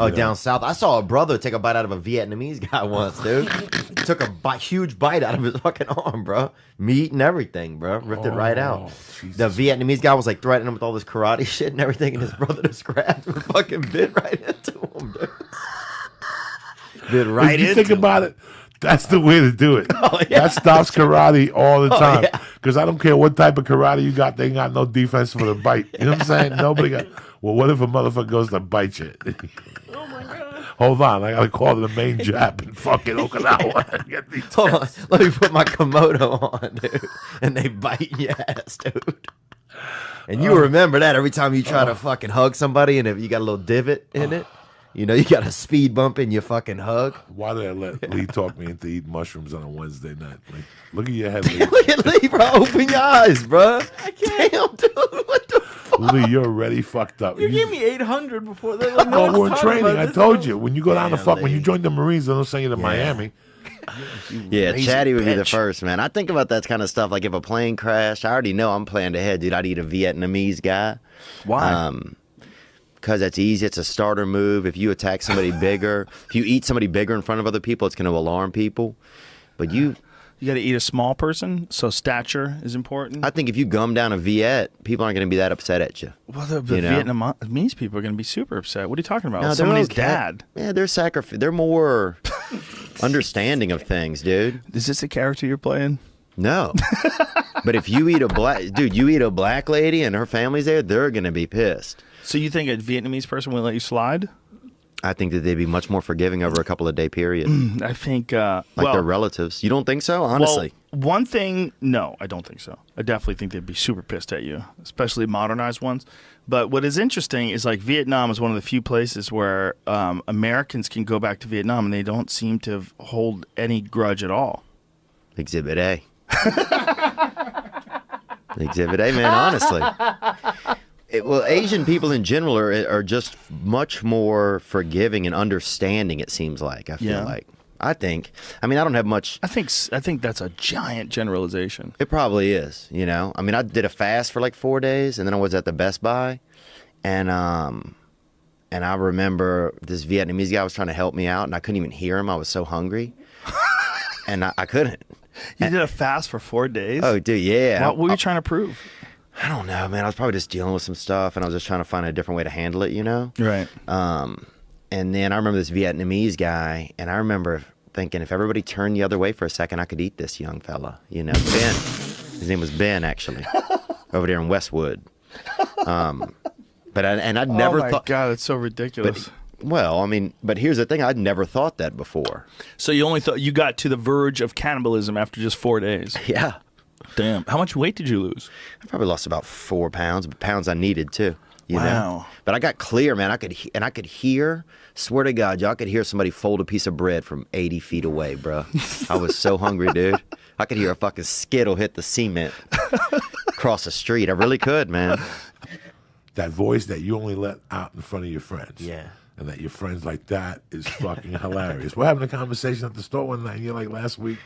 Oh, down south. I saw a brother take a bite out of a Vietnamese guy once, dude. Took a huge bite out of his fucking arm, bro. Meat and everything, bro. Ripped it right out. Jesus. The Vietnamese guy was like threatening him with all this karate shit and everything, and his brother just grabbed him and fucking bit right into him, dude. Bit right If you into think him. about it, that's the way to do it. Oh, yeah. That stops karate all the time. yeah. Because I don't care what type of karate you got, they ain't got no defense for the bite. You know what I'm saying? Nobody got. Well, what if a motherfucker goes to bite you? Oh my god. Hold on, I gotta call the main jab in fucking Okinawa and get these. Hold on. Let me put my Komodo on, dude. And they bite your ass, dude. And you remember that every time you try to fucking hug somebody and if you got a little divot in it, you know, you got a speed bump in your fucking hug. Why did I let Lee talk me into eating mushrooms on a Wednesday night? Like, look at your head, Lee. Look at Lee, bro. Open your eyes, bro. I can't. Damn, dude. What the fuck? Lee, you're already fucked up. You gave me 800 before that. Like, no Well, one's we're in talking training. about I this. told you. When you go down to Damn, fuck, when you Lee. join the Marines, they'll send you to Miami. Yeah, lazy Chatty would be the bitch. first, man. I think about that kind of stuff. Like if a plane crashed, I already know I'm planned ahead, dude. I'd eat a Vietnamese guy. Why? Because that's easy. It's a starter move. If you attack somebody bigger, if you eat somebody bigger in front of other people, it's going to alarm people. But you, You got to eat a small person, so stature is important. I think if you gum down a Viet, people aren't going to be that upset at you. Well, the you know? Vietnamese people are going to be super upset. What are you talking about? No, they're Somebody's okay. dad. Yeah, they're more understanding of things, dude. Is this a character you're playing? No. But if you eat a black lady and her family's there, they're going to be pissed. So you think a Vietnamese person will let you slide? I think that they'd be much more forgiving over a couple of day period. I think, Like well, their relatives. You don't think so? Honestly. Well, one thing, no, I don't think so. I definitely think they'd be super pissed at you, especially modernized ones. But what is interesting is like Vietnam is one of the few places where Americans can go back to Vietnam and they don't seem to hold any grudge at all. Exhibit A. Exhibit A, man, honestly. Well, Asian people in general are just much more forgiving and understanding, it seems like. I feel like. I think. I mean, I don't have much. I think that's a giant generalization. It probably is, you know. I mean, I did a fast for like 4 days, and then I was at the Best Buy, and I remember this Vietnamese guy was trying to help me out, and I couldn't even hear him. I was so hungry, and I couldn't. You did a fast for 4 days? Oh, dude, yeah. What were you trying to prove? I don't know, man. I was probably just dealing with some stuff, and I was just trying to find a different way to handle it, you know? Right. And then I remember this Vietnamese guy, and I remember thinking if everybody turned the other way for a second, I could eat this young fella, you know? Ben. His name was Ben, actually, over there in Westwood. But I'd never thought. Oh my God, it's so ridiculous. Well, I mean, but here's the thing: I'd never thought that before. So you only thought you got to the verge of cannibalism after just 4 days? Yeah, Damn. How much weight did you lose? I probably lost about 4 pounds, but pounds I needed too. You know? Wow. But I got clear, man. I could hear. Swear to God, y'all could hear somebody fold a piece of bread from 80 feet away, bro. I was so hungry, dude. I could hear a fucking skittle hit the cement across the street. I really could, man. That voice that you only let out in front of your friends. Yeah. And that your friends like that is fucking hilarious. We're having a conversation at the store one night, and you're like, last week,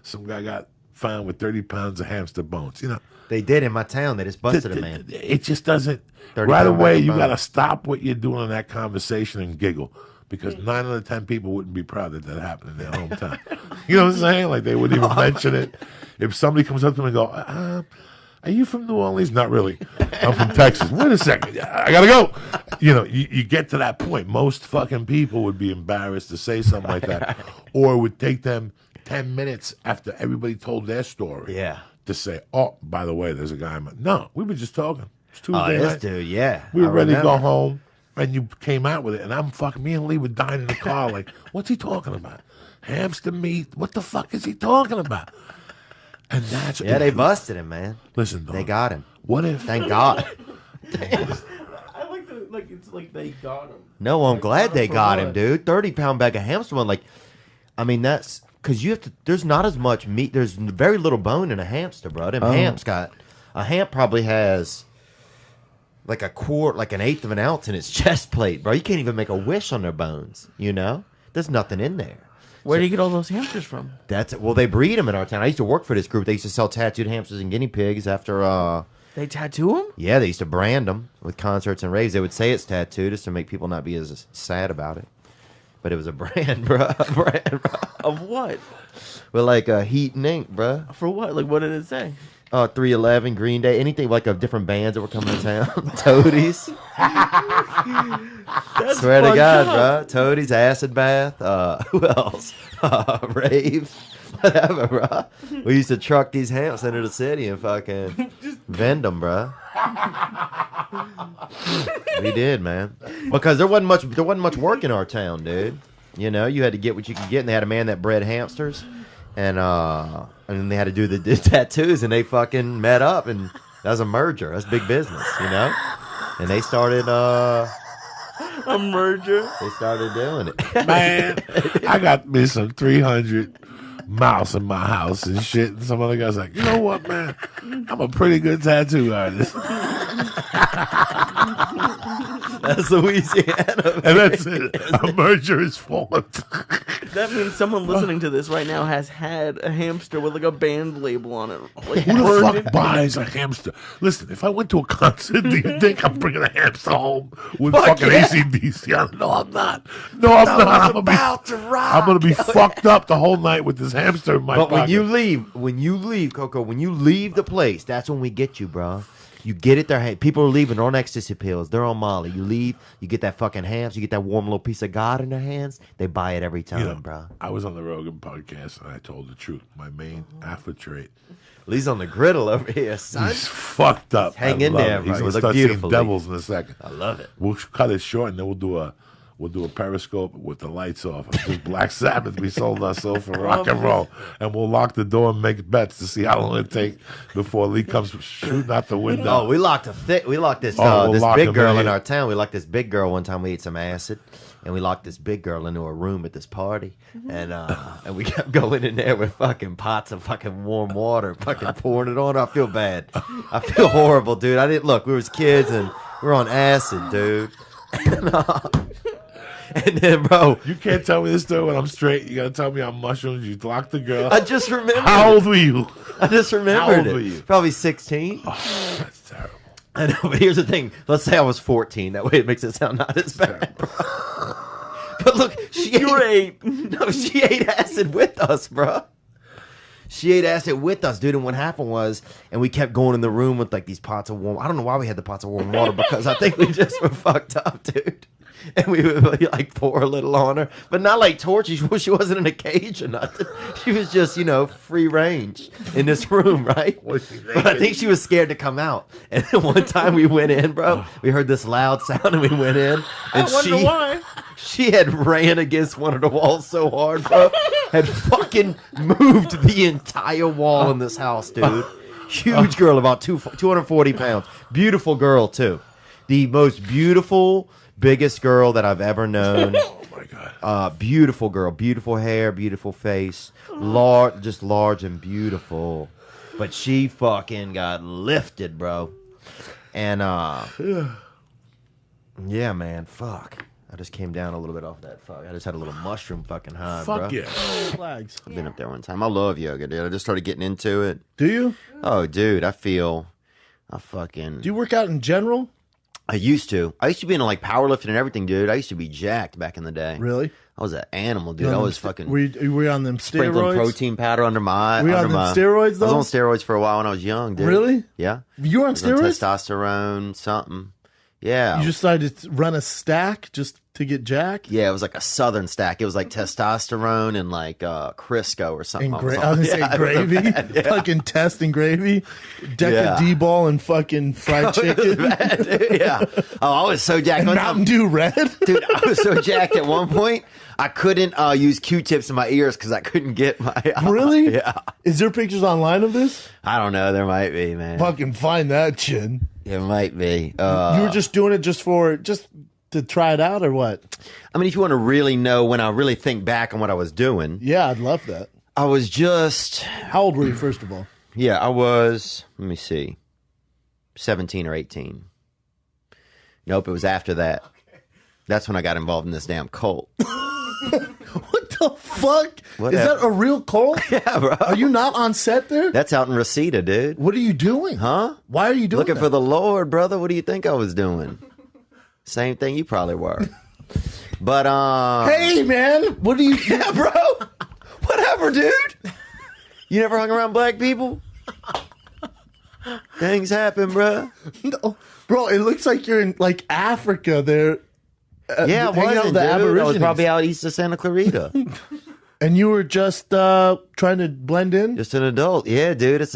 some guy got found with 30 pounds of hamster bones. You know, They did in my town. They just busted a man. it just doesn't. 30 Right pound away, bag of you got to bones. stop what you're doing in that conversation and giggle. Because 9 out of 10 people wouldn't be proud that that happened in their hometown. You know what I'm saying? Like, they wouldn't even mention it. If somebody comes up to me and go, are you from New Orleans? Not really. I'm from Texas. Wait a second. I got to go. You know, you get to that point. Most fucking people would be embarrassed to say something like that. Or it would take them 10 minutes after everybody told their story. Yeah. To say, oh, by the way, there's a guy. No, we were just talking. It's Oh, Tuesday this night. dude, yeah. We were I ready to go remember. home, and you came out with it. And I'm fucking, me and Lee were dying in the car like, what's he talking about? Hamster meat? What the fuck is he talking about? And that's Yeah, they busted him, man. Listen, dog, They got him. What if? Thank God. I like the it's like they got him. No, I'm glad they got him, what? dude. 30-pound bag of hamster bone. Like, I mean, that's because you have to. There's not as much meat. There's very little bone in a hamster, bro. Them hamps got a hamp probably has like a quart, like an eighth of an ounce in its chest plate, bro. You can't even make a wish on their bones. You know, there's nothing in there. Where do you get all those hamsters from? That's well, they breed them in our town. I used to work for this group. They used to sell tattooed hamsters and guinea pigs after They tattoo them? Yeah, they used to brand them with concerts and raves. They would say it's tattooed just to make people not be as sad about it. But it was a brand, bro. Of what? With like heat and ink, bro. For what? Like, what did it say? 311, Green Day, anything like of different bands that were coming to town. Toadies. Swear to God, bro. Toadies, Acid Bath. Who else? Rave. Whatever, bro. We used to truck these hamps into the city and fucking vend them, bro. We did, man. Because there wasn't much work in our town, dude. You know, you had to get what you could get, and they had a man that bred hamsters, and then they had to do the tattoos, and they fucking met up, and that was a merger. That's big business, you know. And they started A merger? They started doing it. Man, I got me some 300 mouse in my house and shit. And some other guy's like, you know what, man? I'm a pretty good tattoo artist. That's Louisiana. And that's it. A merger is formed. That means someone listening to this right now has had a hamster with like a band label on it. Like, Who the burned fuck it. buys a hamster? Listen, if I went to a concert, do you think I'm bringing a hamster home with Fuck fucking yeah. AC/DC? No, I'm not. No, I'm not. I'm gonna be fucked up the whole night with this hamster in my But pocket. when you leave, Coco, when you leave the place, that's when we get you, bro. You get it there. Hey, people are leaving. They're on ecstasy pills. They're on Molly. You leave. You get that fucking hams. You get that warm little piece of God in their hands. They buy it every time, You know, bro. I was on the Rogan podcast and I told the truth. My main alpha trait. Lee's on the griddle over here, son. He's fucked up. Hang I in love there, it. bro. He's You gonna look start seeing beautiful, Lee. devils in a second. I love it. We'll cut it short and then we'll do a periscope with the lights off. Just Black Sabbath. We sold our soul for rock and roll, and we'll lock the door and make bets to see how long it takes before Lee comes shooting out the window. Oh, we locked this we'll this lock big him girl in in here. our town. We locked this big girl one time. We ate some acid, and we locked this big girl into a room at this party, and we kept going in there with fucking pots of fucking warm water, fucking pouring it on her. I feel bad. I feel horrible, dude. I didn't look. We was kids and we were on acid, dude. And then, bro, You can't tell me this story when I'm straight. You gotta tell me on mushrooms. You locked the girl. I just remembered. How old were you? I just remembered How old it. were you? Probably 16. That's terrible. I know, but here's the thing. Let's say I was 14. That way it makes it sound not as bad, bro. But look, You were 8. No, she ate acid with us, bro. She ate acid with us, dude. And what happened was, and we kept going in the room with like these pots of warm. I don't know why we had the pots of warm water because I think we just were fucked up, dude. And we would like pour a little on her, but not like torture. She wasn't in a cage or nothing. She was just, free range in this room, right? But I think she was scared to come out. And then one time we went in, bro. We heard this loud sound, and we went in, and I wonder why. she had ran against one of the walls so hard, bro. Had fucking moved the entire wall in this house, dude. Huge girl, about 240 pounds. Beautiful girl, too. The most beautiful, biggest girl that I've ever known. Oh my god. Beautiful girl. Beautiful hair, beautiful face. Large and beautiful. But she fucking got lifted, bro. And, yeah, man, fuck. I just came down a little bit off that fuck. I just had a little mushroom fucking high, bro. Fuck yeah. Flags. I've been up there one time. I love yoga, dude. I just started getting into it. Do you? Oh, dude, I Do you work out in general? I used to be into like powerlifting and everything, dude. I used to be jacked back in the day. Really? I was an animal, dude. You I on was them fucking Were you on them sprinkling steroids? protein powder under my. Were you on under them my, steroids, though? I was on steroids for a while when I was young, dude. Really? Yeah. You were on I was on steroids? testosterone, something. Yeah. You just decided to run a stack just to get jacked? Yeah, it was like a southern stack. It was like testosterone and like Crisco or something. And I was gonna say gravy, fucking test and gravy, deca D-ball and fucking fried chicken, Yeah. Oh, I was so jacked. and One Mountain time- Dew Red. Dude, I was so jacked at one point, I couldn't use Q-tips in my ears because I couldn't get my... Really? Yeah. Is there pictures online of this? I don't know. There might be, man. Fucking find that shit. It might be. You were just doing it just to try it out, or what? I mean, if you want to really know when I really think back on what I was doing, Yeah, I'd love that. I was just... How old were you, first of all? Yeah, I was... Let me see. 17 or 18. Nope, it was after that. That's when I got involved in this damn cult. What the the fuck? Whatever. Is that a real cult? Yeah, bro. Are you not on set there? That's out in Reseda, dude. What are you doing? Huh? Why are you doing Looking that? for the Lord, brother. What do you think I was doing? Same thing you probably were. But Hey, man. What do you... yeah, bro. Whatever, dude. You never hung around black people? Things happen, bro. No. Bro, it looks like you're in, like, Africa there. Yeah, I hanging out wasn't, with the dude. I was Aborigines. probably out east of Santa Clarita. And you were just trying to blend in? Just an adult. Yeah, dude. It's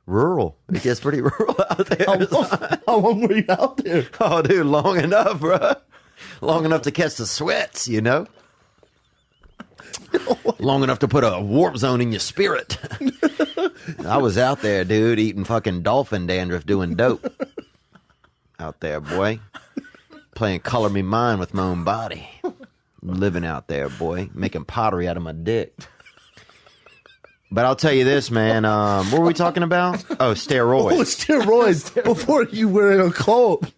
rural. It gets pretty rural out there. How long were you out there? Oh, dude, long enough, bro. Long enough to catch the sweats, you know? Long enough to put a warp zone in your spirit. I was out there, dude, eating fucking dolphin dandruff, doing dope. Out there, boy. Playing Color Me Mine with my own body. Living out there, boy. Making pottery out of my dick. But I'll tell you this, man. What were we talking about? Oh, steroids. Oh, steroids. Before you were in a cult.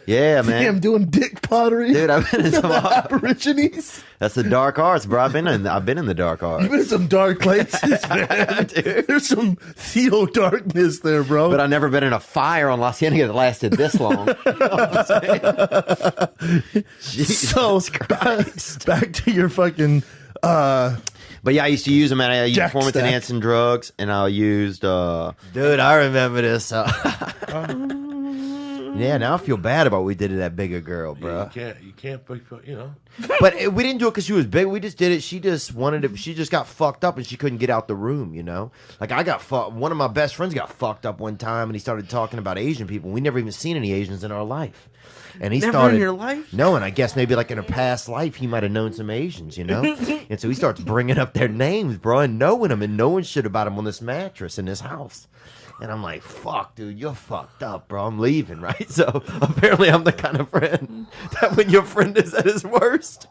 Yeah, man. Damn, doing dick pottery. Dude, I've been in some. Aborigines. That's the dark arts, bro. I've been in the dark arts. You've been in some dark places, man. Dude. There's some Theo darkness there, bro. But I've never been in a fire on La Cienega that lasted this long. You know what I'm saying? Jesus Christ. Back to your fucking But yeah, I used to use them, and I used Jack performance stack. enhancing drugs, and I used Dude, I remember this. Yeah, now I feel bad about what we did to that bigger girl, bro. You can't, you know. But we didn't do it because she was big. We just did it. She just wanted it. She just got fucked up and she couldn't get out the room, you know? Like, I got fucked. One of my best friends got fucked up one time and he started talking about Asian people. We never even seen any Asians in our life. And he Never started. in your life? No, and I guess maybe like in a past life he might have known some Asians, you know? And so he starts bringing up their names, bro, and knowing them and knowing shit about them on this mattress in this house. And I'm like, fuck, dude, you're fucked up, bro. I'm leaving, right? So apparently I'm the kind of friend that when your friend is at his worst,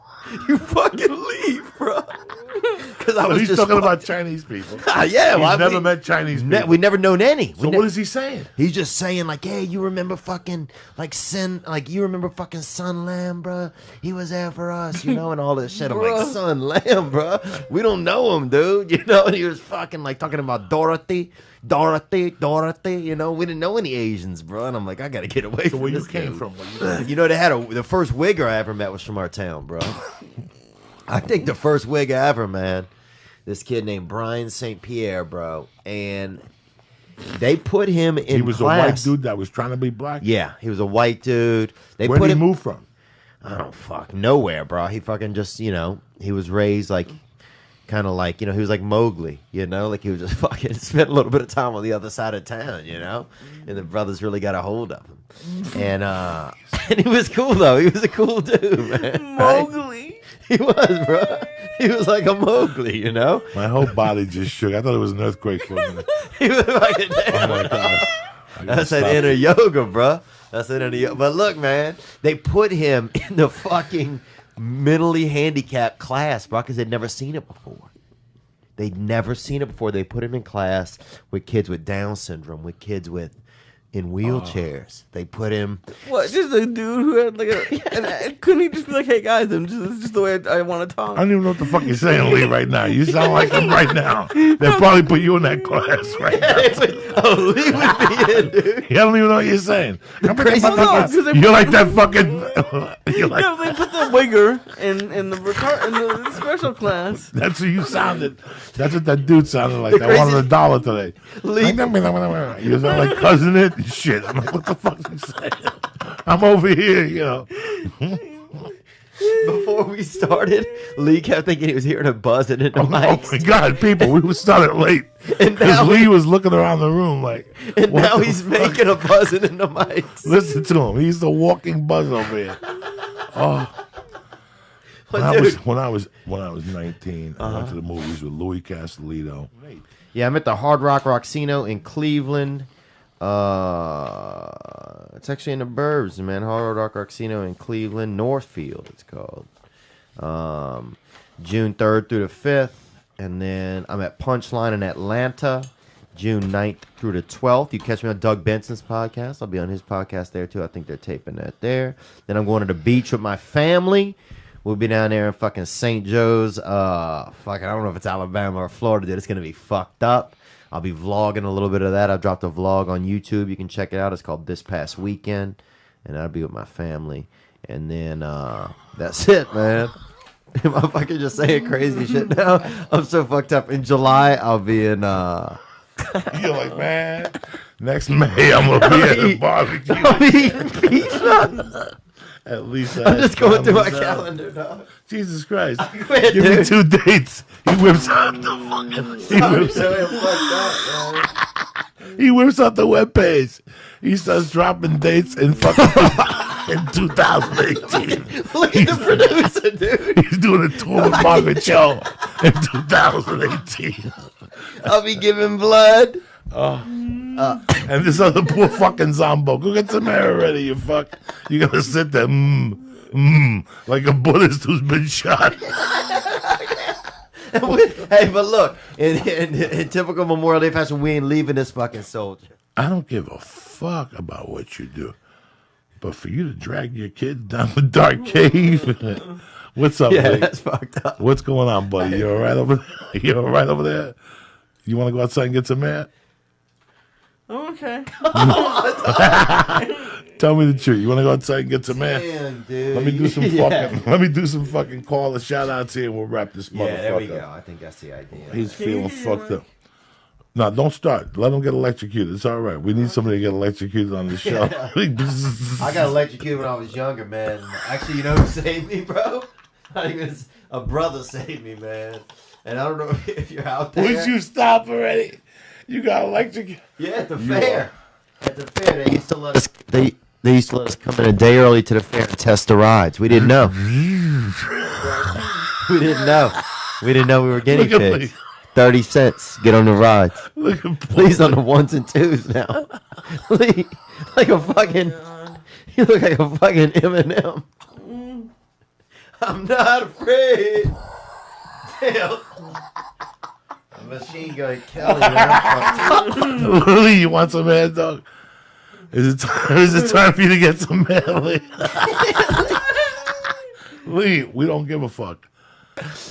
you fucking leave, bro. Because I was He's just talking about fucked. Chinese people. Yeah, He's well, I never mean, met Chinese people. we never known any. So what is he saying? He's just saying like, hey, you remember fucking you remember fucking Sun Lam, bro? He was there for us, you know, and all this shit. I'm like, Sun Lam, bro. We don't know him, dude. You know, and he was fucking like talking about Dorothy, you know. We didn't know any Asians, bro. And I'm like, I gotta get away So from where you this came dude. from? You know, they had the first wigger I ever met was from our town, bro. I think the first wig I ever met, this kid named Brian St. Pierre, bro, and they put him in He was class. a white dude that was trying to be black. Yeah, he was a white dude. They Where put did he him move from? I don't fuck nowhere, bro. He fucking just, you know, he was raised like kind of like, you know, he was like Mowgli, you know, like he was just fucking spent a little bit of time on the other side of town, you know, and the brothers really got a hold of him, and and he was cool though. He was a cool dude, man. Mowgli. He was, bro. He was like a Mowgli, you know. My whole body just shook. I thought it was an earthquake for a minute. He was fucking Oh my God. I gotta That's that stop. inner yoga, bro. That's that inner yoga. But look, man, they put him in the fucking mentally handicapped class, bro, because they'd never seen it before. They'd never seen it before. They put him in class with kids with Down syndrome, with kids in wheelchairs. They put him. What? Just a dude who had like and couldn't he just be like, "Hey guys, this is just the way I want to talk." I don't even know what the fuck you're saying, Lee, right now. You sound like him right now. They'll probably put you in that class right now. Oh, Lee would be in, dude. I don't even know what you're saying. crazy No, 'cause they You're like that fucking. You're like, No, they put the wigger in the special class. that's who you sounded. That's what that dude sounded like. That crazy- wanted $1 today. Lee- You sound like cousin it and shit. I'm like, what the fuck are you saying? I'm over here, you know. Before we started, Lee kept thinking he was hearing a buzzing in the Oh my mics. God, people, we started late. And now- Because Lee was looking around the room like, And what now the he's fuck? making a buzzing in the mics. Listen to him. He's the walking buzz over here. Oh. When I Dude. was 19, I went to the movies with Louis Castellito. Yeah, I'm at the Hard Rock Roxino in Cleveland. It's actually in the burbs, man. Hard Rock Roxino in Cleveland, Northfield, it's called. June 3rd through the 5th. And then I'm at Punchline in Atlanta, June 9th through the 12th. You catch me on Doug Benson's podcast. I'll be on his podcast there, too. I think they're taping that there. Then I'm going to the beach with my family. We'll be down there in fucking St. Joe's. I don't know if it's Alabama or Florida, dude. It's gonna be fucked up. I'll be vlogging a little bit of that. I dropped a vlog on YouTube. You can check it out. It's called This Past Weekend, and I'll be with my family. And then that's it, man. Am I fucking just saying crazy shit now? I'm so fucked up. In July, I'll be in. You're like, man, next May I'm gonna be at a barbecue. I'll be eating pizza. At least I'm just going through my myself. calendar, dog. Jesus Christ! quit, Give me dude. 2 dates. He whips out the fucking. I'm so fucked up, man. He whips out the webpage. He starts dropping dates in fucking in 2018. Look at the producer, dude. He's doing a tour with Margaret Cho in 2018. I'll be giving blood. And this other poor fucking Zombo. Go get some hair already, you fuck. You're gonna sit there, like a Buddhist who's been shot. Hey, but look, in typical Memorial Day fashion, we ain't leaving this fucking soldier. I don't give a fuck about what you do. But for you to drag your kid down the dark cave, what's up, Yeah, buddy? that's fucked up. What's going on, buddy? You all right over there? You all right over there? You want to go outside and get some air? Oh, okay. Tell me the truth. You want to go outside and get some air? Damn, dude. Let me do some fucking. Let me do some fucking call and shout outs here, and we'll wrap this motherfucker. Yeah, there we go. up. I think that's the idea. He's feeling fucked up. No, don't start. Let him get electrocuted. It's all right. We need somebody to get electrocuted on the show. I got electrocuted when I was younger, man. Actually, you know who saved me, bro? Not even a brother saved me, man. And I don't know if you're out there. Would you stop already? You got electrocuted. Yeah, at the fair. At the fair, they used to let us. They used to let us come in a day early to the fair and test the rides. We didn't know. We didn't know. We didn't know we were guinea Look at pigs. me. 30 cents. Get on the rides. Look at Please on the 1s and 2s now. Lee, like a fucking. You look like a fucking Eminem. I'm not afraid. Damn. Machine Gun Kelly, man. Lee, you want some hair, dog? Is it time for you to get some hair, Lee? Lee, we don't give a fuck.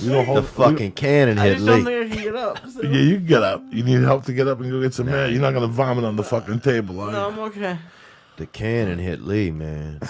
We don't The hold fucking cannon I hit just don't Lee. think I can get up. So. Yeah, you can get up. You need help to get up and go get some hair. You're not gonna vomit on the fucking table, are you? No, I'm okay. The cannon hit Lee, man.